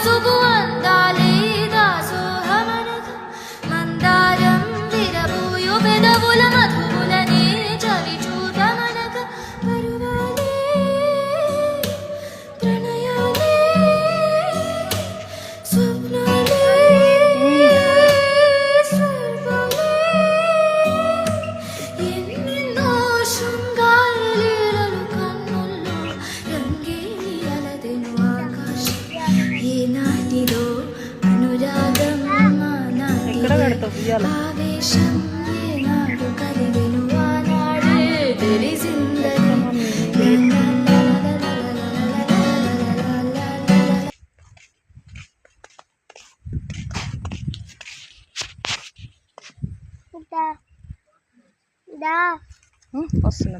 పసుపు అందాలే దాసోహమనగా మందారం విరబూయు పెదవుల మధువులనే చవి చూడమనగా పరువాలే ప్రణయాలే స్వప్నాలే స్వర్గాలే ఎన్నెన్నో శృంగార లీలలు కన్నుల్లో రంగేలి అలదెను ఆకాశం ఏనాటిదో అనురాగం ఆనాటిదో ఆవేశం ఏనాడు కలిగెను ఆనాడే తెలిసిందని వస్తున్నా